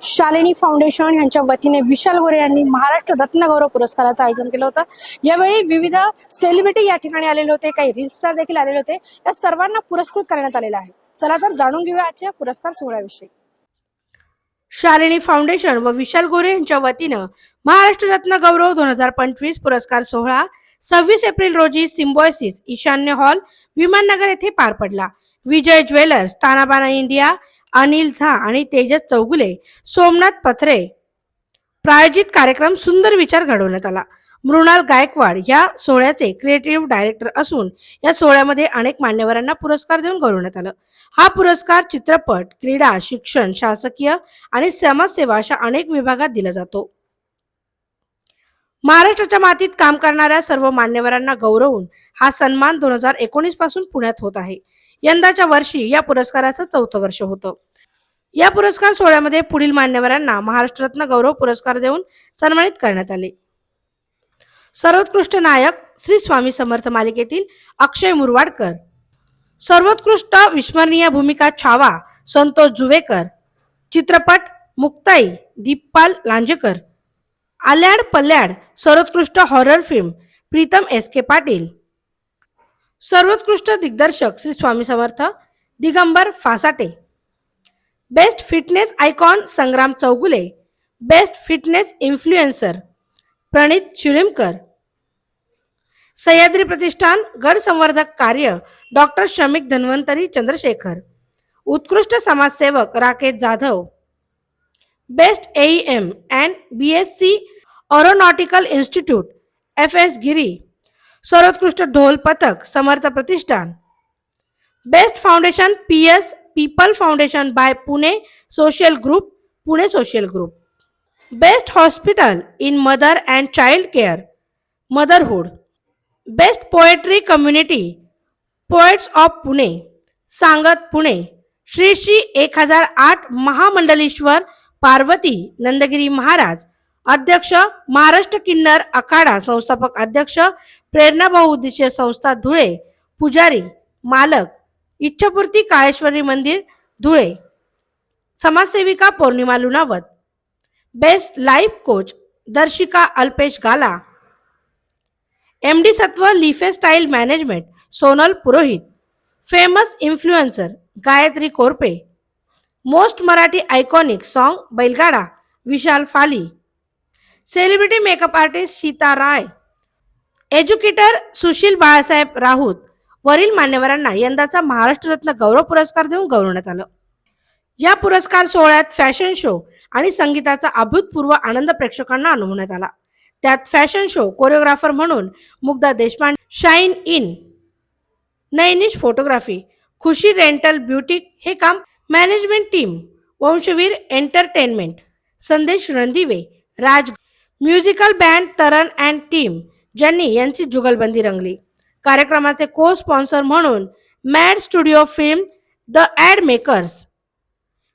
Shalini foundation यांच्या वतीने विशाल गोरे यांनी महाराष्ट्र रत्नगौरव पुरस्काराचं आयोजन केलं होतं। यावेळी विविध सेलिब्रिटी या ठिकाणी आलेले होते, काही रील स्टार देखील आलेले होते। या सर्वांना पुरस्कृत करण्यात आलेला आहे। चला तर जाणून घेऊया आजच्या पुरस्कार सोहळ्याविषयी। शालिनी फाउंडेशन व विशाल गोरे यांच्या वतीनं महाराष्ट्र रत्न गौरव 2025 पुरस्कार सोहळा 26 एप्रिल रोजी सिम्बॉयसिस ईशान्य हॉल विमाननगर येथे पार पडला। विजय ज्वेलर्स, तानाबाना इंडिया, अनिल झा आणि तेजस चौगुले, सोमनाथ पथरे प्रायोजित कार्यक्रम सुंदर विचार घडवण्यात आला। मृणाल गायकवाड या सोहळ्याचे क्रिएटिव्ह डायरेक्टर असून या सोहळ्यामध्ये अनेक मान्यवरांना पुरस्कार देऊन गौरवण्यात आलं। हा पुरस्कार चित्रपट, क्रीडा, शिक्षण, शासकीय आणि समाजसेवा अशा अनेक विभागात दिला जातो। महाराष्ट्राच्या मातीत काम करणाऱ्या सर्व मान्यवरांना गौरवून हा सन्मान 2019 पासून पुण्यात होत आहे। यंदाच्या वर्षी या पुरस्काराचं 4थं वर्ष होतं। या पुरस्कार सोहळ्यामध्ये पुढील मान्यवरांना महाराष्ट्र रत्न गौरव पुरस्कार देऊन सन्मानित करण्यात आले। सर्वोत्कृष्ट नायक श्री स्वामी समर्थ मालिकेतील अक्षय मुरवाडकर, सर्वोत्कृष्ट विस्मरणीय भूमिका छावा संतोष जुवेकर, चित्रपट मुक्ताई दीपपाल लांजेकर, आल्याड पल्याड सर्वोत्कृष्ट horror film Pritam S K. Patil, सर्वोत्कृष्ट दिग्दर्शक Shri Swami Samarth Digambar Fasate, best fitness icon Sangram Chougule, best fitness influencer Pranit Shilimkar, Sahyadri Pratishthan गड संवर्धक कार्य डॉक्टर श्रमिक धन्वंतरी चंद्रशेखर, उत्कृष्ट समाजसेवक Rakesh Jadhav, best AEM and BSc aeronautical institute F S. Giri, सर्वोत्कृष्ट ढोल पथक Samarth Pratishthan, best foundation PS people foundation by Pune social group Pune social group, best hospital in mother and child care motherhood, best poetry community poets of Pune सांगत पुणे, श्री श्री 1008 महामंडलेश्वर पार्वती नंदगिरी महाराज, अध्यक्ष महाराष्ट्र किन्नर अखाडा, संस्थापक अध्यक्ष प्रेरणा बहुउद्देशीय संस्था धुळे, पुजारी मालक इच्छापूर्ती काळेश्वरी मंदिर धुळे, समाजसेविका Purnima Lunawat, best life coach Darshika Alpesh Gala, MD Satva lifestyle management Sonal Purohit, famous influencer Gayatri Korpe, most Marathi iconic song Bailgada Vishal Phale, celebrity makeup artist Sita Rai, educator Sushil Balasaheb Raut वरील मान्यवरांना यंदाचा महाराष्ट्र रत्न गौरव पुरस्कार देऊन गौरवण्यात आलं। या पुरस्कार सोहळ्यात फॅशन शो आणि संगीताचा अभूतपूर्व आनंद प्रेक्षकांना अनुभवण्यात आला। त्यात फॅशन शो कोरिओग्राफर म्हणून Mugdha Deshpande, shine in, Nainish photography, Khushi rental beauty हे काम, management team Vanshveer entertainment, Sandesh Randive, Raj, musical band Taran and team ज्यांनी यांची जुगलबंदी रंगली। कार्यक्रमाचे को स्पॉन्सर म्हणून mad studio film, the ad makers,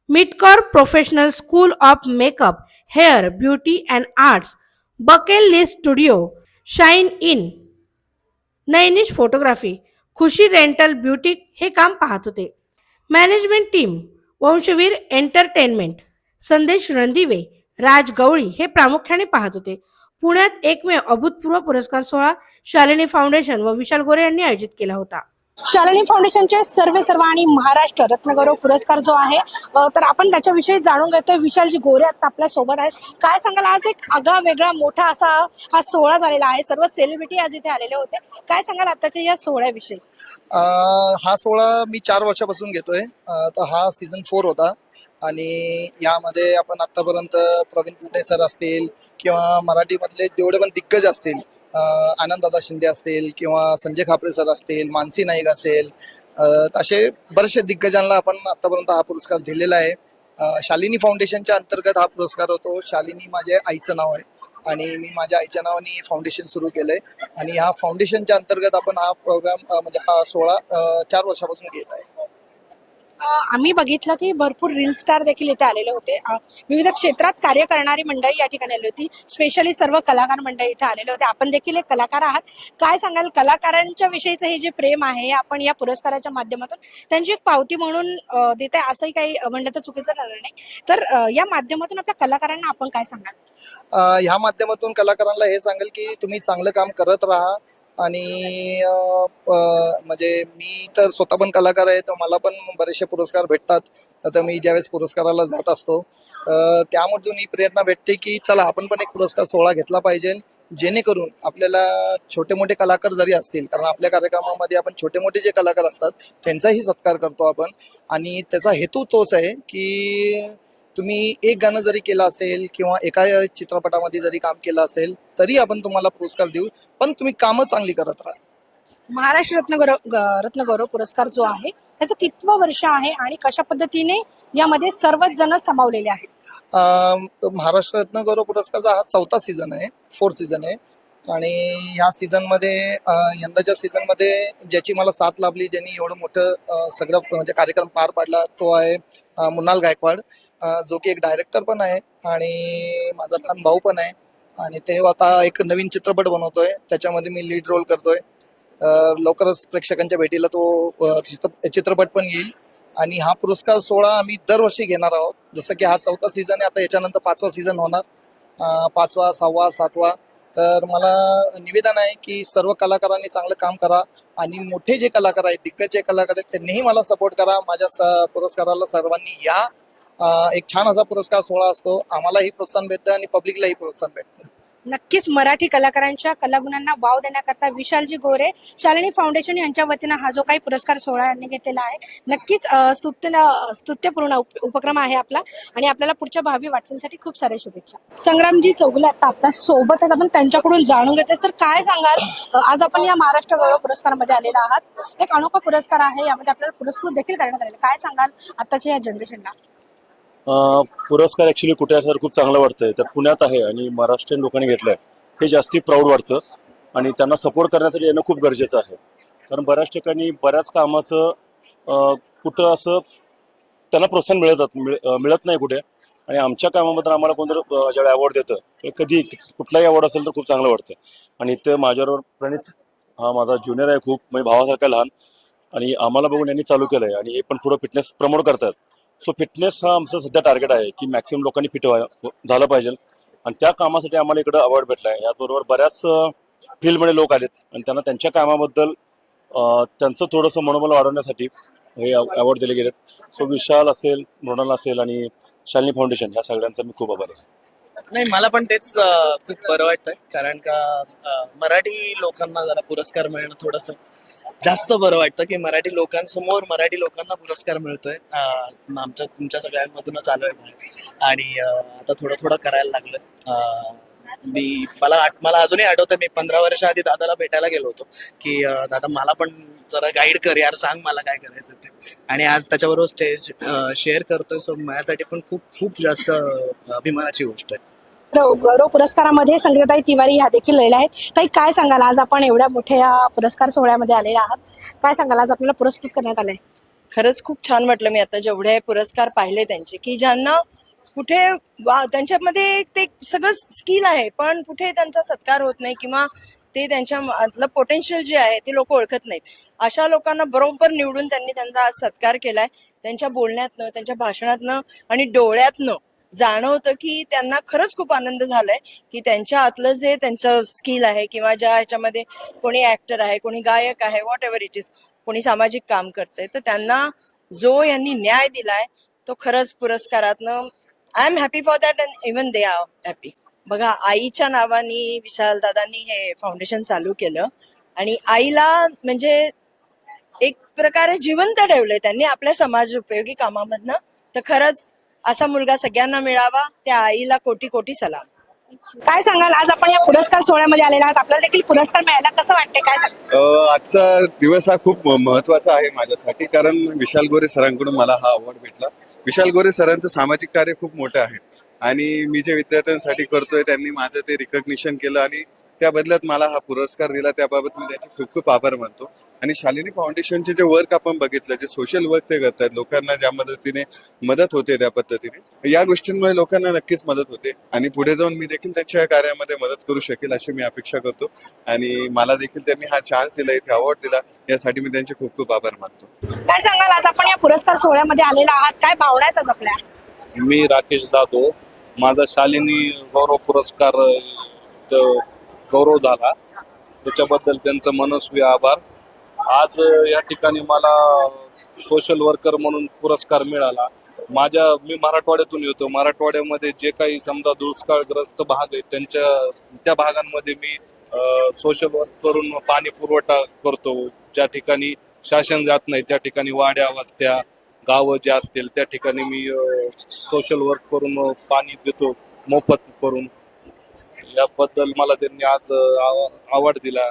Midcore professional school of makeup hair beauty and arts, bucket list studio, shine in, Nainish photography, Khushi rental beauty हे काम पाहत होते। Management team Vanshveer entertainment, Sandesh Randive, राज गवळी हे प्रामुख्याने पाहत होते। पुण्यात एकमेव अभूतपूर्व पुरस्कार सोहळा शालिनी फाउंडेशन व विशाल गोरे यांनी आयोजित केला होता। शालिनी फाउंडेशनचे सर्व आणि महाराष्ट्र रत्नगौरव पुरस्कार जो आहे तर आपण त्याच्याविषयी जाणून घेतोय। विशालजी गोरे आता आपल्या सोबत आहेत। काय सांगाल, आज एक आगळा वेगळा मोठा असा हा सोहळा झालेला आहे, सर्व सेलिब्रिटी आज इथे आलेले होते। काय सांगाल आताच्या या सोहळ्याविषयी? हा सोहळा मी 4 वर्षापासून घेतोय। तर हा सीझन 4 होता आणि यामध्ये आपण आतापर्यंत प्रवीण कुटे सर असतील किंवा मराठीमधले जेवढे पण दिग्गज असतील, आनंददादा शिंदे असतील किंवा संजय खापरे सर असतील, मानसी नाईक असेल, असे बरेचसे दिग्गजांना आपण आतापर्यंत हा पुरस्कार दिलेला आहे। शालिनी फाउंडेशनच्या अंतर्गत हा पुरस्कार होतो। शालिनी माझ्या आईचं नाव आहे आणि मी माझ्या आईच्या नावाने फाउंडेशन सुरू केलंय आणि ह्या फाउंडेशनच्या अंतर्गत आपण हा प्रोग्राम म्हणजे हा सोहळा 4 वर्षापासून घेत आहे। आम्ही बघितलं की भरपूर रील स्टार देखील इथे आलेले होते. विविध क्षेत्रात कार्य करणारी मंडळी या ठिकाणी आली होती. स्पेशली सर्व कलाकार मंडळी इथे आलेले होते. आपण देखील एक कलाकार आहात. काय सांगाल, कलाकारांच्या विषयीचं हे जे प्रेम आहे हे आपण या पुरस्काराच्या माध्यमातून त्यांची एक पावती म्हणून देत आहे, असंही काही म्हणलं तर चुकीचं ठरणार नाही. तर या माध्यमातून आपल्या कलाकारांना आपण काय सांगाल? ह्या माध्यमातून कलाकारांना हे सांगेल की तुम्ही चांगलं काम करत राहा. आणि म्हणजे मी तर स्वतः पण कलाकार आहे, तर मला पण बरेचसे पुरस्कार भेटतात. तर मी ज्यावेळेस पुरस्काराला जात असतो त्यामधून ही प्रेरणा भेटते की चला आपण पण एक पुरस्कार सोहळा घेतला पाहिजे, जेणेकरून आपल्याला छोटे मोठे कलाकार जरी असतील, कारण आपल्या कार्यक्रमामध्ये आपण छोटे मोठे जे कलाकार असतात त्यांचाही सत्कार करतो आपण. आणि त्याचा हेतू तोच आहे की तुम्ही एक गाणं जरी केलं असेल किंवा एका चित्रपटामध्ये जरी काम केलं असेल तरी आपण तुम्हाला पुरस्कार देऊ, पण तुम्ही कामं चांगली करत राहा. महाराष्ट्र रत्नगौरव पुरस्कार जो आहे त्याचं कितवं वर्ष आहे आणि कशा पद्धतीने यामध्ये सर्वच जण सामावलेले आहेत? महाराष्ट्र रत्नगौरव पुरस्कारचा हा 4था सीझन आहे, 4th सीझन आहे. आणि ह्या सीझनमध्ये यंदाच्या सीझनमध्ये ज्याची मला साथ लाभली, ज्यांनी एवढं मोठं सगळं म्हणजे कार्यक्रम पार पाडला, तो आहे मुन्नाल गायकवाड, जो की एक डायरेक्टर पण आहे आणि माझा लहान भाऊ पण आहे. आणि ते आता एक नवीन चित्रपट बनवतोय, त्याच्यामध्ये मी लीड रोल करतोय. लवकरच प्रेक्षकांच्या भेटीला तो चित्रपट पण येईल. आणि हा पुरस्कार सोहळा आम्ही दरवर्षी घेणार आहोत. जसं की हा 4था सीझन आहे, आता याच्यानंतर 5वा सीझन होणार, 5वा, 6वा, 7वा. तर मला निवेदन आहे की सर्व कलाकारांनी चांगलं काम करा आणि मोठे जे कलाकार आहेत, दिग्गज जे कलाकार आहेत, त्यांनीही मला सपोर्ट करा. माझ्या पुरस्काराला सर्वांनी या. एक छान असा पुरस्कार सोहळा असतो, आम्हालाही प्रोत्साहन भेटतं आणि पब्लिकलाही प्रोत्साहन भेटतं. नक्कीच मराठी कलाकारांच्या कलागुणांना वाव देण्याकरता विशालजी गोरे, शालिनी फाउंडेशन यांच्या वतीनं हा जो काही पुरस्कार सोहळा यांनी घेतलेला आहे, नक्कीच स्तुत्यपूर्ण उपक्रम आहे आपला. आणि आपल्याला पुढच्या भावी वाटचालीसाठी खूप साऱ्या शुभेच्छा. संग्रामजी चौगुले आता आपल्या सोबत आहेत, आपण त्यांच्याकडून जाणून घेते. सर, काय सांगाल, आज आपण या महाराष्ट्र गौरव पुरस्कारामध्ये आलेला आहात. एक अनोखा पुरस्कार आहे, यामध्ये आपल्याला पुरस्कृत देखील करण्यात आलेला. काय सांगाल आताच्या या जनरेशनला? पुरस्कार ॲक्च्युली कुठे असं खूप चांगलं वाटतंय. तर पुण्यात आहे आणि महाराष्ट्रीयन लोकांनी घेतलंय, हे जास्ती प्राऊड वाटतं. आणि त्यांना सपोर्ट करण्यासाठी येणं खूप गरजेचं आहे, कारण बऱ्याच ठिकाणी बऱ्याच कामाचं कुठं असं त्यांना प्रोत्साहन मिळत नाही कुठे. आणि आमच्या कामाबद्दल आम्हाला कोणतरी ज्यावेळी अवॉर्ड देतं, तर कधी कुठलाही अवॉर्ड असेल तर खूप चांगलं वाटतं. आणि इथे माझ्याबरोबर प्रणित हा माझा ज्युनियर आहे, खूप म्हणजे भावासारखा लहान. आणि आम्हाला बघून यांनी चालू केलं आहे आणि हे पण थोडं फिटनेस प्रमोट करतात. सो फिटनेस हा आमचं सध्या टार्गेट आहे की मॅक्सिमम लोकांनी फिट झालं पाहिजे. आणि त्या कामासाठी आम्हाला इकडं अवॉर्ड भेटला आहे. याचबरोबर बऱ्याच फील्डमध्ये लोक आलेत आणि त्यांना त्यांच्या कामाबद्दल त्यांचं थोडंसं मनोबल वाढवण्यासाठी हे अवॉर्ड दिले गेलेत. सो विशाल असेल, मृणाल असेल आणि शालिनी फाउंडेशन, या सगळ्यांचा मी खूप आभारी आहे. नाही, मला पण तेच खूप बरं वाटतंय, कारण का मराठी लोकांना जरा पुरस्कार मिळणं थोडंसं जास्त बरं वाटतं की मराठी लोकांसमोर मराठी लोकांना पुरस्कार मिळतोय. आमच्या तुमच्या सगळ्यांमधूनच आलोय बाहेर आणि आता थोडं थोडं करायला लागलं. मला अजूनही आठवतं, मी 15 वर्ष आधी दादाला भेटायला गेलो होतो की दादा मला पण जरा गाईड कर यार, सांग मला काय करायचं ते. आणि आज त्याच्याबरोबर स्टेज शेअर करतोय. सो माझ्यासाठी पण खूप खूप जास्त अभिमानाची गोष्ट आहे. गौरव पुरस्कारामध्ये संगीताताई तिवारी ह्या देखील आलेल्या आहेत. ताई, काय सांगाल, आज आपण एवढ्या मोठ्या पुरस्कार सोहळ्यामध्ये आलेले आहात, काय सांगाल, आज आपल्याला पुरस्कृत करण्यात आलंय? खरंच खूप छान वाटलं. मी आता जेवढे पुरस्कार पाहिले त्यांचे, की ज्यांना कुठे त्यांच्यामध्ये ते सगळं स्किल आहे पण कुठे त्यांचा सत्कार होत नाही किंवा ते त्यांच्यामधलं पोटेन्शियल जे आहे ते लोक ओळखत नाहीत. अशा लोकांना बरोबर निवडून त्यांनी त्यांचा आज सत्कार केलाय. त्यांच्या बोलण्यातनं, त्यांच्या भाषणातनं आणि डोळ्यातनं जाणवतं की त्यांना खरंच खूप आनंद झालाय की त्यांच्या आतलं जे त्यांचं स्किल आहे किंवा ज्या ह्याच्यामध्ये कोणी ऍक्टर आहे, कोणी गायक आहे, व्हॉट एव्हर इट इज, कोणी सामाजिक काम करतंय, तर त्यांना जो यांनी न्याय दिलाय तो खरंच पुरस्कारातनं I am happy for that and even they are happy. बघा, आईच्या नावाने विशाल दादांनी हे फाउंडेशन चालू केलं आणि आईला म्हणजे एक प्रकारे जिवंत ठेवलंय त्यांनी आपल्या समाज उपयोगी कामामधनं. तर खरंच असा मुलगा सगळ्यांना मिळावा, त्या आईला कोटी कोटी सलाम. काय सांगाल, आज आपण या पुरस्कार सोहळ्यामध्ये आलेला आहात, आपल्याला देखील पुरस्कार मिळाला, कसं वाटतंय, काय सांगाल? आजचा दिवस हा खूप महत्वाचा आहे माझ्यासाठी, कारण विशाल गोरे सरांकडून मला हा अवॉर्ड भेटला. विशाल गोरे सरांचं सामाजिक कार्य खूप मोठं आहे आणि मी जे विद्यार्थ्यांसाठी करतोय त्यांनी माझं ते रिकग्निशन केलं आणि त्या बदल्यात मला हा पुरस्कार दिला, त्याबाबत मी त्यांचे खूप खूप आभार मानतो. आणि शालिनी फाउंडेशनचे जे वर्क आपण बघितलं, जे सोशल वर्क ते करतात, लोकांना ज्या मदतीने मदत होते त्या पद्धतीने, या गोष्टींमुळे लोकांना नक्कीच मदत होते आणि पुढे जाऊन मी देखील त्यांच्या कार्यामध्ये मदत करू शकेल अशी मी अपेक्षा करतो. आणि मला देखील त्यांनी हा चान्स दिला, इथे अवॉर्ड दिला, यासाठी मी त्यांचे खूप खूप आभार मानतो. काय सांगाल, आज आपण या पुरस्कार सोहळ्यामध्ये आलेला आहात, काय भावना आहेत आज आपल्या? मी राकेश जाधव. माझा शालिनी गौरव पुरस्कार गौरव झाला, त्याच्याबद्दल त्यांचं मनस्वी आभार. आज या ठिकाणी मला सोशल वर्कर म्हणून पुरस्कार मिळाला. मी मराठवाड्यातून येतो. मराठवाड्यामध्ये जे काही समजा दुष्काळग्रस्त भाग आहेत त्या भागांमध्ये मी सोशल वर्क करून पाणी पुरवठा करतो. ज्या ठिकाणी शासन जात नाही त्या ठिकाणी वाड्या वस्त्या गावं जे असतील त्या ठिकाणी मी सोशल वर्क करून पाणी देतो मोफत करून. याबद्दल मला त्यांनी आज अवॉर्ड दिला.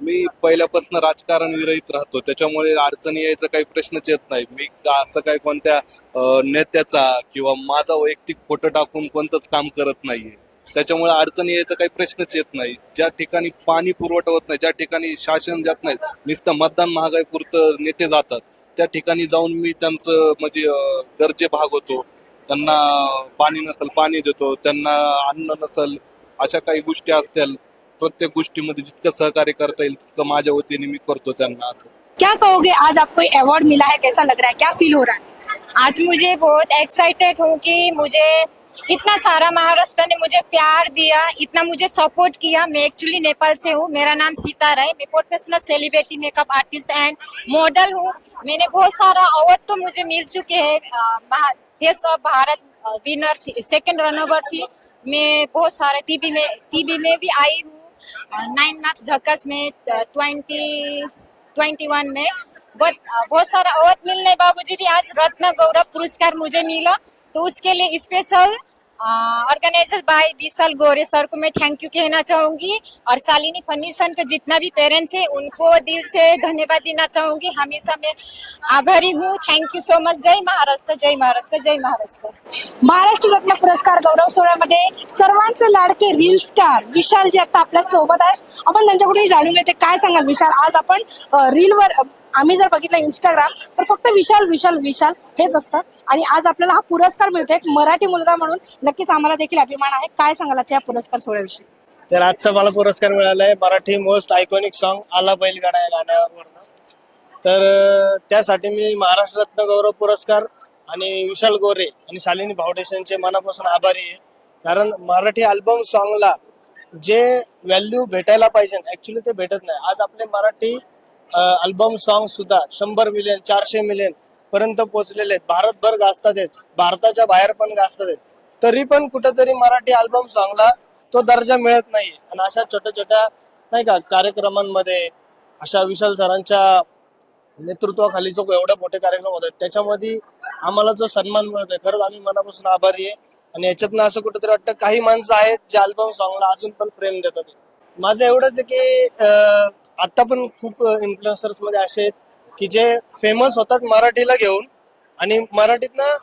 मी पहिल्यापासून राजकारण विरहित राहतो, त्याच्यामुळे अडचणी यायचा काही प्रश्नच येत नाही. मी असं काही कोणत्या नेत्याचा किंवा माझा वैयक्तिक फोटो टाकून कोणतंच काम करत नाहीये, त्याच्यामुळे अडचणी यायचा काही प्रश्नच येत नाही. ज्या ठिकाणी पाणी पुरवठा होत नाही, ज्या ठिकाणी शासन जात नाही, नुसतं मतदान महागाई पुरतं नेते जातात, त्या ठिकाणी जाऊन मी त्यांचं म्हणजे गरजे भागवतो. त्यांना पाणी नसेल पाणी देतो, त्यांना अन्न नसेल अशा काही गोष्टी असतील, प्रत्येक गोष्टीमध्ये जितकं सहकार्य करता येईल तितकं माझ्या वतीने मी करतो त्यांना. असं क्या कहोगे, आज आपको अवार्ड मिला है, कैसा लग रहा है, क्या फील हो रहा है? आज मुझे बहुत एक्साइटेड हूँ कि मुझे इतना सारा महाराष्ट्र ने मुझे प्यार दिया, इतना मुझे सपोर्ट किया. मैं एक्चुअली नेपाल से हूँ, मेरा नाम सितारा है. मैं professional celebrity makeup artist end model हूँ. मैंने बहुत सारा अवार्ड तो मुझे मिल चुके हैं. देश ऑफ भारत विनर थी, सेकंड रनर थी मैं. बहुत सारे टीवी में भी आई हूँ. 9 मार्क्स झक्कस में 2021 में. बहुत सारा अवार्ड मिलने बावजूद भी आज रत्न गौरव पुरस्कार मुझे मिला, तो उसके लिए स्पेशल ऑर्गेनाइजर बाय विशाल गोरे सर को मैं थैंक यू कहना चाहूंगी. और शालिनी फाउंडेशन के जितना भी पेरेंट्स है उनको दिल से धन्यवाद देना चाहूंगी. हमेशा मैं आभारी हूँ. Thank you so much. जय महाराष्ट्र, जय महाराष्ट्र, जय महाराष्ट्र. महाराष्ट्र रत्न पुरस्कार गौरव सोहळ्यामध्ये सर्वांचे लाडके रील स्टार विशाल जे आता आपल्या सोबत आहे, आपण त्यांच्याकडून जाणून घेते. काय सांगाल विशाल, आज आपण रीलवर आम्ही जर बघितलं इंस्टाग्राम तर फक्त विशाल विशाल विशाल हेच असतं, आणि आज आपल्याला हा पुरस्कार मिळतोय एक मराठी मुलगा म्हणून. नक्कीच आम्हाला देखील अभिमान आहे. काय सांगाल आजच्या या पुरस्कार सोहळ्याविषयी? तर आजचा मला पुरस्कार मिळाला आहे मराठी मोस्ट आयकॉनिक सॉन्ग आला बैलगाडा या गाण्यावर. तर त्यासाठी मी महाराष्ट्र रत्न गौरव पुरस्कार आणि विशाल गोरे आणि शालिनी फाउंडेशनचे मनापासून आभारी आहे. कारण मराठी अल्बम सॉन्गला जे व्हॅल्यू भेटायला पाहिजे ऍक्च्युली ते भेटत नाही. आज आपले मराठी अल्बम सॉन्ग सुद्धा 100 मिलियन 400 मिलियन पर्यंत पोहोचलेले आहेत. भारतभर गाजतात आहेत, भारताच्या बाहेर पण गाजतात आहेत. तरी पण कुठेतरी मराठी अल्बम सॉन्गला तो दर्जा मिळत नाहीये. आणि अशा छोट्या छोट्या नाही का कार्यक्रमांमध्ये अशा विशाल सरांच्या नेतृत्वाखाली जो एवढे मोठे कार्यक्रम होत आहेत त्याच्यामध्ये आम्हाला जो सन्मान मिळतोय, खरंच आम्ही मनापासून आभारी आहे. आणि याच्यातनं असं कुठेतरी वाटतं काही माणसं आहेत जे अल्बम सॉन्गला अजून पण प्रेम देतात. माझं एवढंच आहे की आता पण खूप इन्फ्लुएन्सर्स मध्ये असे आहेत की जे फेमस होतात मराठीला घेऊन, आणि मराठीतनं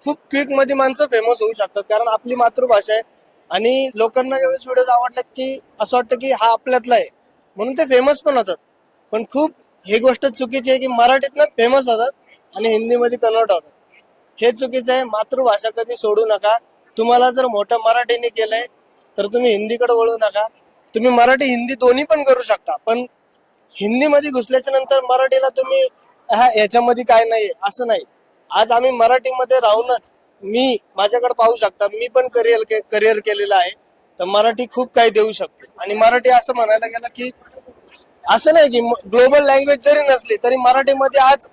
खूप क्विक मध्ये माणसं फेमस होऊ शकतात कारण आपली मातृभाषा आहे. आणि लोकांना एवढेच व्हिडिओज आवडतात की असं वाटतं की हा आपल्यातला आहे म्हणून ते फेमस पण होतात. पण खूप ही गोष्ट चुकीची आहे की मराठीतनं फेमस होतात आणि हिंदीमध्ये कन्वर्ट होतात. हे चुकीचं आहे. मातृभाषा कधी सोडू नका. तुम्हाला जर मोठं मराठीने केलंय तर तुम्ही हिंदीकडे वळू नका. तुम्ही मराठी हिंदी दोन्ही पण करू शकता, पण हिंदीमध्ये घुसल्याच्या नंतर मराठीला तुम्ही याच्यामध्ये काय नाही असं नाही. आज आम्ही मराठीमध्ये राहूनच मी माझ्याकडे पाहू शकता, मी पण करिअर केलेलं आहे. तर मराठी खूप काही देऊ शकते. आणि मराठी असं म्हणायला गेलं की असं नाही की ग्लोबल लँग्वेज जरी नसली तरी मराठीमध्ये आज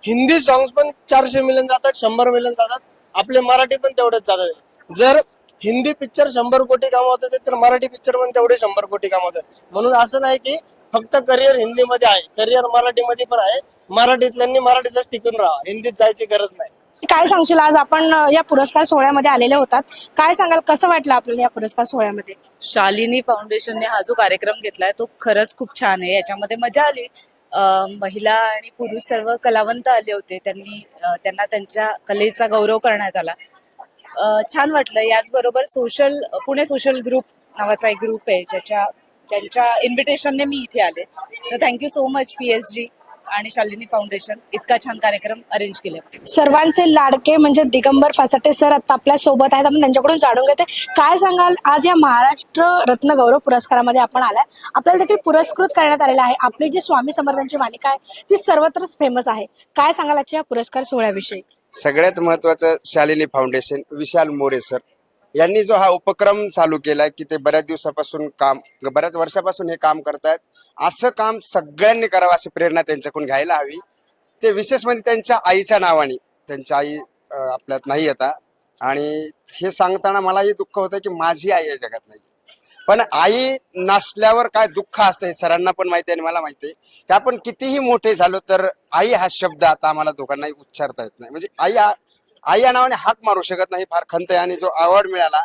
हिंदी सॉंग्स पण 400 मिलियन जातात, 100 मिलियन जातात. आपले मराठी पण तेवढेच जातात. जर हिंदी पिक्चर 100 कोटी कमावतात तर मराठी पिक्चर पण तेवढे 100 कोटी कमावतात. म्हणून असं नाही की फक्त करिअर हिंदीमध्ये आहे, करिअर मराठीमध्ये पण आहे. मराठीतल्यांनी मराठीतच टिकून राहा, हिंदीत जायची गरज नाही. काय सांगशील, आज आपण या पुरस्कार सोहळ्यामध्ये आलेले होतात, काय सांगाल कसं वाटलं आपल्याला या पुरस्कार सोहळ्यामध्ये? शालिनी फाउंडेशनने हा जो कार्यक्रम घेतलाय तो खरंच खूप छान आहे. याच्यामध्ये मजा आली. महिला आणि पुरुष सर्व कलावंत आले होते. त्यांना त्यांच्या कलेचा गौरव करण्यात आला. छान वाटलं. याचबरोबर पुणे सोशल ग्रुप नावाचा एक ग्रुप आहे ज्याच्या ज्यांच्या इन्व्हिटेशनने मी इथे आले. तर थँक्यू सो मच PSG आणि शालिनी फाउंडेशन इतका छान कार्यक्रम अरेंज केला. सर्वांचे लाडके म्हणजे दिगंबर फासाटे सर आता आपल्या सोबत आहेत. आपण त्यांच्याकडून जाणून घेते काय सांगाल. आज या महाराष्ट्र रत्न गौरव पुरस्कारामध्ये आपण आलाय, आपल्याला देखील पुरस्कृत करण्यात आलेला आहे. आपली जी स्वामी समर्थांची मालिका आहे ती सर्वत्रच फेमस आहे. काय सांगाल आजच्या या पुरस्कार सोहळ्याविषयी. सगळ्यात महत्वाचं शालिनी फाउंडेशन विशाल मोरे सर यांनी जो हा उपक्रम चालू केलाय की ते बऱ्याच वर्षापासून हे काम करतायत. असं काम सगळ्यांनी करावं अशी प्रेरणा त्यांच्याकडून घ्यायला हवी. ते विशेष म्हणजे त्यांच्या आईच्या नावाने, त्यांची आई आपल्यात नाही आता, आणि हे सांगताना मलाही दुःख होतं की माझी आई या जगात नाही. पण आई नसल्यावर काय दुःख असतं हे सरांना पण माहिती आहे आणि मला माहिती आहे की आपण कितीही मोठे झालो तर आई हा शब्द आता आम्हाला दोघांनाही उच्चारता येत नाही. म्हणजे आई या नावाने हाक मारू शकत नाही. फार खंत आहे. आणि जो अवॉर्ड मिळाला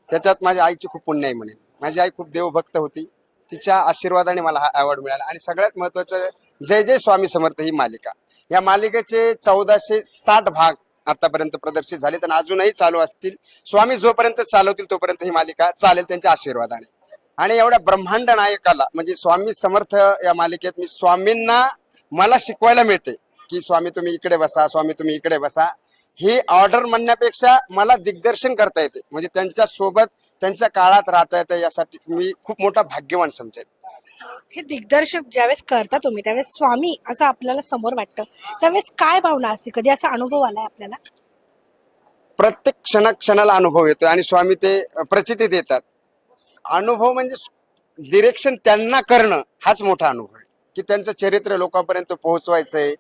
त्याच्यात माझ्या आईची खूप पुण्य आहे म्हणेन. माझी आई खूप देवभक्त होती, तिच्या आशीर्वादाने मला हा अवॉर्ड मिळाला. आणि सगळ्यात महत्वाचं जय जय स्वामी समर्थ ही मालिका, या मालिकेचे 1460 भाग आतापर्यंत प्रदर्शित झाले आणि अजूनही चालू असतील. स्वामी जोपर्यंत चालवतील तोपर्यंत ही मालिका चालेल त्यांच्या आशीर्वादाने. आणि एवढ्या ब्रह्मांड नायकाला म्हणजे स्वामी समर्थ या मालिकेत मी स्वामींना मला शिकवायला मिळते की स्वामी तुम्ही इकडे बसा, स्वामी तुम्ही इकडे बसा. ही ऑर्डर म्हणण्यापेक्षा मला दिग्दर्शन करता येते, म्हणजे त्यांच्या सोबत त्यांच्या काळात राहता येतं. यासाठी मी खूप मोठा भाग्यवान समजेल. हे दिग्दर्शक ज्यावेळेस करता तुम्ही त्यावेळेस स्वामी असं आपल्याला समोर वाटतं, त्यावेळेस काय भावना असते, कधी असा अनुभव आलाय आपल्याला. प्रत्येक क्षणाला अनुभव येतो आणि स्वामी ते प्रचिती देतात. अनुभव म्हणजे डिरेक्शन त्यांना करणं हाच मोठा अनुभव आहे की त्यांचं चरित्र लोकांपर्यंत पोहोचवायचंय,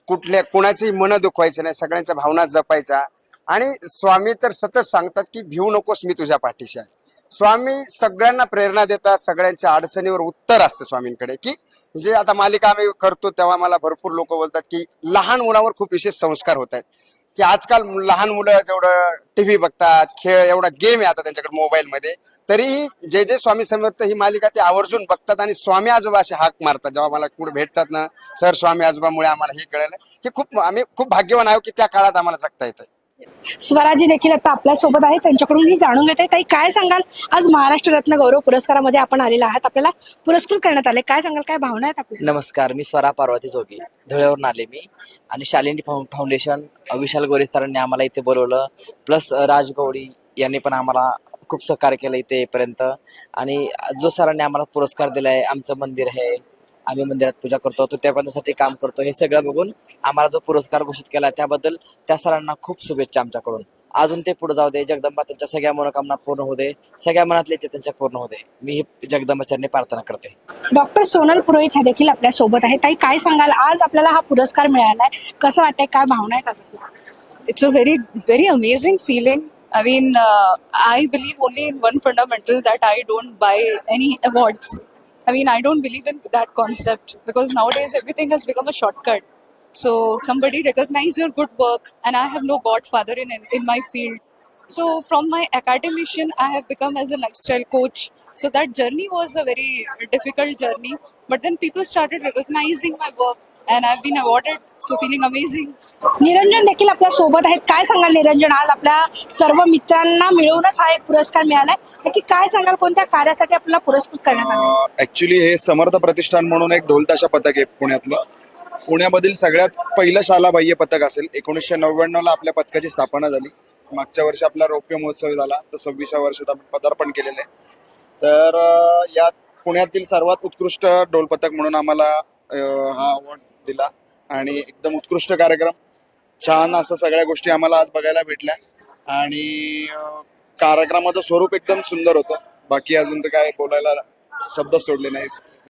कुणाचीही मन दुखवायचं नाही, सगळ्यांच्या भावना जपायच्या. आणि स्वामी तर सतत सांगतात की भिवू नकोस, मी तुझ्या पाठीशी आहे. स्वामी सगळ्यांना प्रेरणा देतात, सगळ्यांच्या अडचणीवर उत्तर असतं स्वामींकडे. की जे आता मालिका आम्ही करतो तेव्हा मला भरपूर लोक बोलतात की लहान मुलावर खूप विशेष संस्कार होत आहेत. की आजकाल लहान मुलं जेवढं टीव्ही बघतात, खेळ, एवढा गेम आहे आता त्यांच्याकडे मोबाईलमध्ये, तरीही जे जे स्वामी समर्थ ही मालिका ते आवर्जून बघतात आणि स्वामी आजोबा असे हाक मारतात. जेव्हा मला कुठे भेटतात ना, सर स्वामी आजोबामुळे आम्हाला हे कळलं, हे आम्ही खूप भाग्यवान आहोत की त्या काळात आम्हाला जगता येतं. स्वराजी देखील आता आपल्या सोबत आहे, त्यांच्याकडून मी जाणून घेते. ताई काय सांगाल, आज महाराष्ट्र रत्न गौरव पुरस्कारामध्ये आपण आलेला आहात, आपल्याला पुरस्कृत करण्यात आले, काय सांगाल, काय भावना आहेत आपल्या. नमस्कार, मी स्वरा पार्वती जोगी, धुळ्यावरून आले मी. आणि शालिनी फाउंडेशन विशाल गोरे सरांनी आम्हाला इथे बोलवलं, प्लस राज गवळी यांनी पण आम्हाला खूप सहकार्य केलं इथे येईपर्यंत. आणि जो सरांनी आम्हाला पुरस्कार दिलाय, आमचं मंदिर आहे, आम्ही मंदिरात पूजा करतो, तो त्या पदासाठी काम करतो, हे सगळं बघून आम्हाला जो पुरस्कार घोषित केला त्याबद्दल त्या सरांना खूप शुभेच्छा आमच्याकडून. अजून ते पुढे जाऊ दे, जगदंबा त्यांच्या सगळ्या मनोकामना पूर्ण होऊ दे, सगळ्या मनातले इच्छा त्यांच्या पूर्ण होऊ दे, मी ही जगदंबाचरणी प्रार्थना करते. डॉक्टर सोनल पुरोहित ह्या देखील आपल्या सोबत आहे. ताई काय सांगाल, आज आपल्याला हा पुरस्कार मिळालाय, कसं वाटतंय, काय भावना आहेत आपल्या. It's a very, very amazing feeling. I mean, I believe only in one fundamental, that I don't buy any awards. I mean, I don't believe in that concept because nowadays everything has become a shortcut. So somebody recognize your good work, and I have no godfather in my field. So from my academician, I have become as a lifestyle coach. So that journey was a very difficult journey. But then people started recognizing my work, and I've been awarded. So feeling amazing. Niranjan देखील आपल्या सोबत आहेत. काय सांगाल निरंजन, आज आपल्या सर्व मित्रांना मिळूनच हा एक पुरस्कार मिळालाय, नक्की काय सांगाल, कोणत्या कार्यासाठी आपल्याला पुरस्कृत करण्यात आलं. ऍक्च्युली हे समर्थ प्रतिष्ठान म्हणून एक ढोलताशा पथक आहे पुण्यातलं. पुण्यामधील सगळ्यात पहिलं शाला बाह्य पथक असेल. 1999 आपल्या पथकाची स्थापना झाली. मागच्या वर्षी आपला रौप्य महोत्सव झाला, तर 26व्या वर्षात आपण पदार्पण केलेलं आहे. तर यात पुण्यातील सर्वात उत्कृष्ट ढोल पथक म्हणून आम्हाला हा अवॉर्ड दिला. आणि एकदम उत्कृष्ट कार्यक्रम, छान असं सगळ्या गोष्टी आम्हाला आज बघायला भेटल्या. आणि कार्यक्रमाचं स्वरूप एकदम सुंदर होतं. बाकी अजून तर काय बोलायला शब्द सोडले नाही.